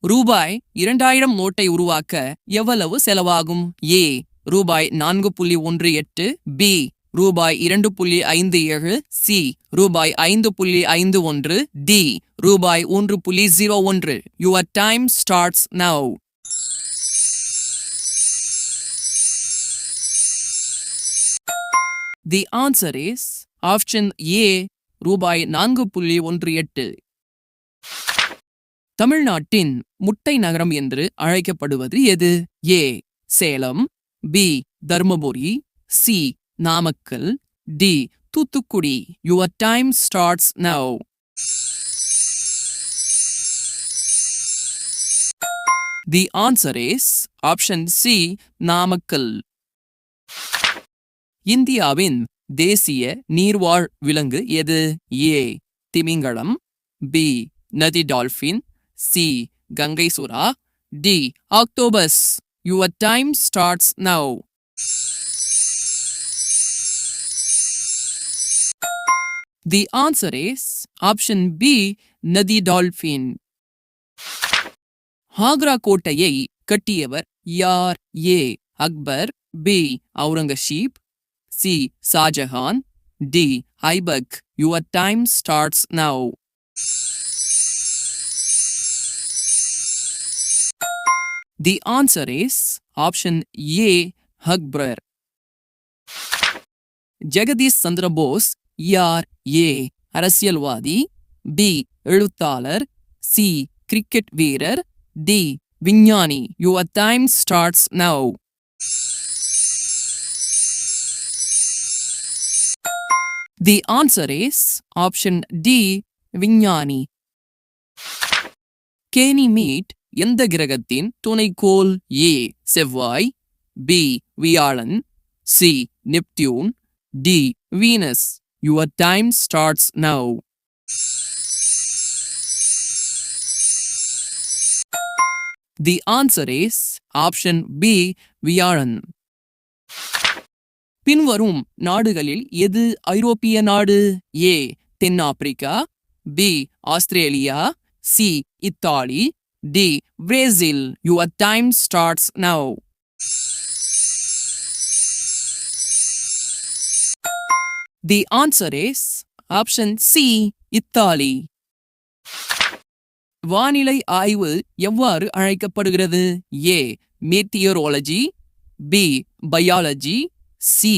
ரூபாய் 2000 நோட்டை உருவாக்க எவ்வளவு செலவாகும்? ஏ ரூபாய் 4.18, பி ரூபாய் 2.57, சி ரூபாய் 5.51, டி ரூபாய் 1.01. Your time starts now. The answer is option A, ரூபாய் 4.18. தமிழ்நாட்டின் முட்டை நகரம் என்று அழைக்கப்படுவது எது? A Salem, B Dharmapuri, C Namakkal, D Thoothukudi. Your time starts now. The answer is option C, Namakkal. இந்தியாவின் தேசிய நீர்வாழ் விலங்கு எது? ஏ திமிங்கலம், பி நதி டால்பின், சி கங்கை சுறா, D octopus. Your time starts now. The answer is option B, நதி டால்பின். ஆக்ரா கோட்டையை கட்டியவர் யார்? A Akbar, B Aurangzeb, C Shahjahan, D Aibak. Your time starts now. The answer is option A, Akbar. Jagadish Chandra Bose யார்? ஏ அரசியல்வாதி, பி எழுத்தாளர், சி கிரிக்கெட் வீரர், D விஞ்ஞானி. Your time starts now. The answer is option D, விஞ்ஞானி. கேனிமீட் எந்த கிரகத்தின் துணைக்கோள்? ஏ செவ்வாய், பி வியாழன், C Neptune, D Venus. Your time starts now. The answer is option B, வியாழன். பின்வரும் நாடுகளில் எது ஐரோப்பிய நாடு? ஏ தென்னாப்பிரிக்கா, B Australia, C Italy, D Brazil. Your time starts now. The answer is option C, Italy. வானிலை ஆய்வு எவ்வாறு அழைக்கப்படுகிறது? A meteorology, B biology, C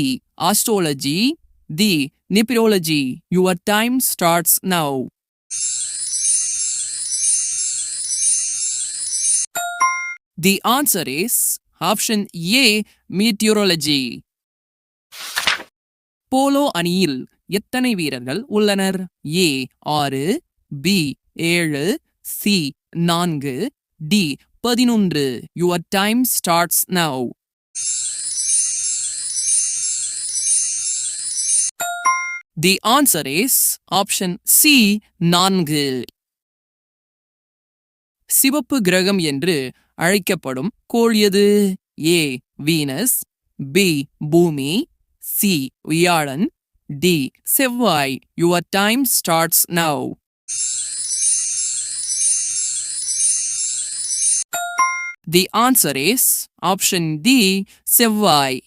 astrology, D nephrology. Your time starts now. The answer is option A, meteorology. Polo அணியில் எத்தனை வீரர்கள் உள்ளனர்? A 6, B 7, C 4, D 11. Your time starts now. The answer is option C, 4. சிவப்பு கிரகம் என்று அழைக்கப்படும் கோள் எது? ஏ வீனஸ், பி பூமி, சி வியாழன், டி செவ்வாய். Your time starts now. The answer is option D, செவ்வாய்.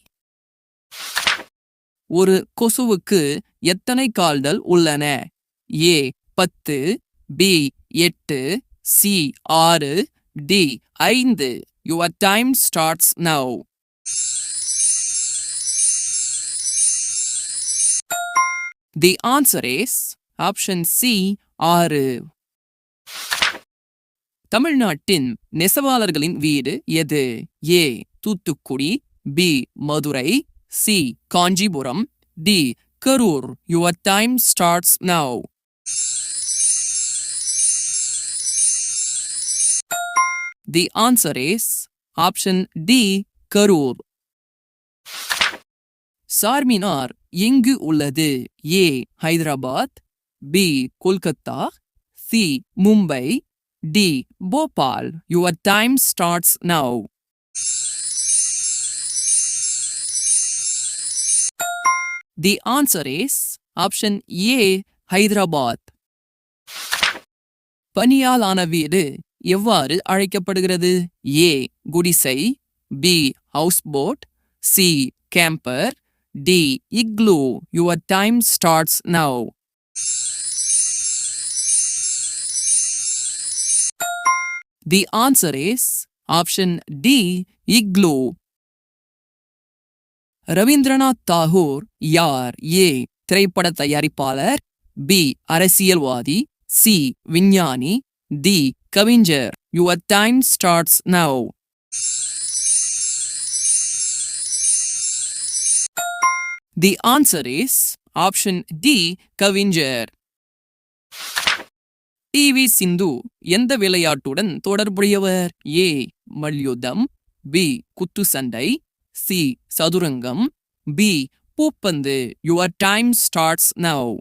ஒரு கொசுவுக்கு எத்தனை கால்கள் உள்ளன? A 10, B 8, C 6, D 5. Your time starts now. The answer is option C, 6. தமிழ்நாட்டின் நெசவாளர்களின் வீடு எது? A Thoothukudi, B Madurai, C Kanchipuram, D Karur. Your time starts now. The answer is option D, Karur. Charminar எங்கு உள்ளது? A Hyderabad, B Kolkata, C Mumbai, D Bhopal. Your time starts now. The answer is option A, Hyderabad. பனியாலான வீடு எவ்வாறு அழைக்கப்படுகிறது? ஏ குடிசை, B house boat, C camper, D igloo. Your time starts now. The answer is option D igloo. Rabindranath Tagore யார்? ஏ திரைப்பட தயாரிப்பாளர், B அரசியல்வாதி, C விஞ்ஞானி, டி கவிஞர். Your time starts now. The answer is option D கவிஞர். டிவி சிந்து எந்த விளையாட்டுடன் தொடர்புடையவர்? ஏ மல்யுத்தம், பி குத்து சண்டை, சி சதுரங்கம், பி பூப்பந்து. Your time starts now.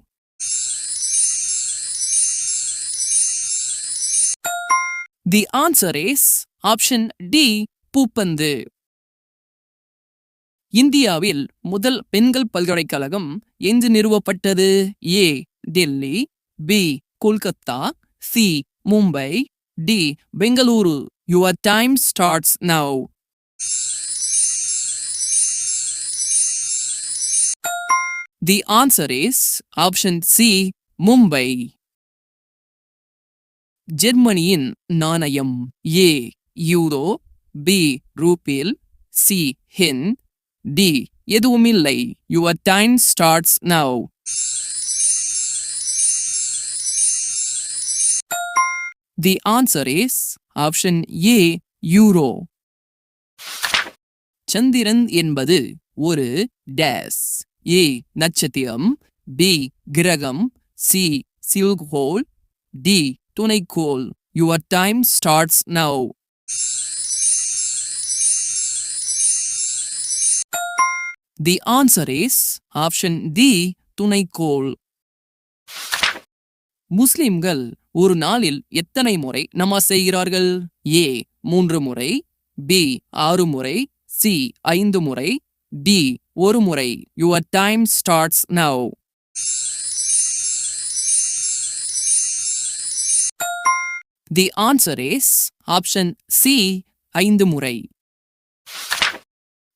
The answer is option D பூப்பந்து. இந்தியாவில் முதல் பெண்கள் பல்கலைக்கழகம் எங்கு நிறுவப்பட்டது? A Delhi, B Kolkata, C Mumbai, D Bengaluru. Your time starts now. The answer is option C Mumbai. ஜெர்மனியின் நாணயம்? A euro, B rouble, C yen, D எதுவுமில்லை. Your time starts now. The answer is option A euro. சந்திரன் என்பது ஒரு டேஸ். ஏ நட்சத்திரம், B கிரகம், C சில்ஹோல், D துணைக்கோள். Your time starts now. The answer is option D துணைக்கோள். முஸ்லிம்கள் ஒரு நாளில் எத்தனை முறை நமாஸ் செய்கிறார்கள்? ஏ 3 முறை, பி 6 முறை, சி 5 முறை, டி 1 முறை. Your time starts now. The answer is option C 5 முறை.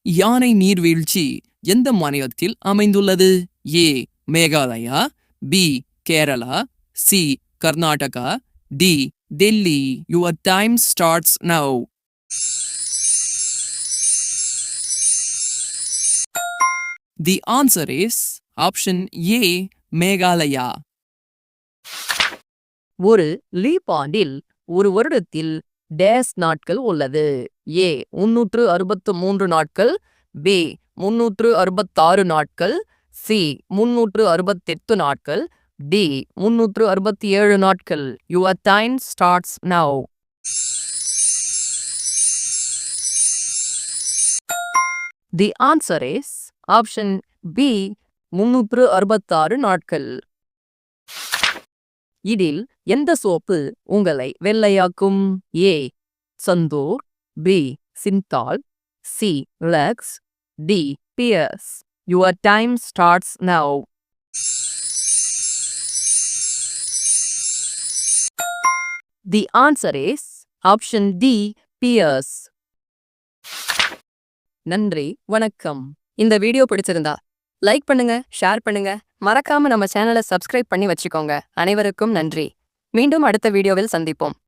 யானை நீர்வீழ்ச்சி எந்த மாநிலத்தில் அமைந்துள்ளது? A Meghalaya, B Kerala, C Karnataka, D Delhi. Your time starts now. The answer is option A Meghalaya. ஒரு லீப் ஆண்டில் ஒரு வருடத்தில் டேஸ் நாட்கள் உள்ளது? ஏ 363 நாட்கள், பி 366 நாட்கள், சி 368 நாட்கள், டி 367 நாட்கள். Your time starts now. The answer is option B 366 நாட்கள். இதில் எந்த சோப்பு உங்களை வெள்ளையாக்கும்? A Santoor, B Cinthol, C Lux, D Pears. Your time starts now. The answer is option D Pears. நன்றி, வணக்கம். இந்த வீடியோ பிடிச்சிருந்தா லைக் பண்ணுங்க, ஷேர் பண்ணுங்க, மறக்காம நம்ம சேனலை சப்ஸ்கிரைப் பண்ணி வச்சுக்கோங்க. அனைவருக்கும் நன்றி. மீண்டும் அடுத்த வீடியோவில் சந்திப்போம்.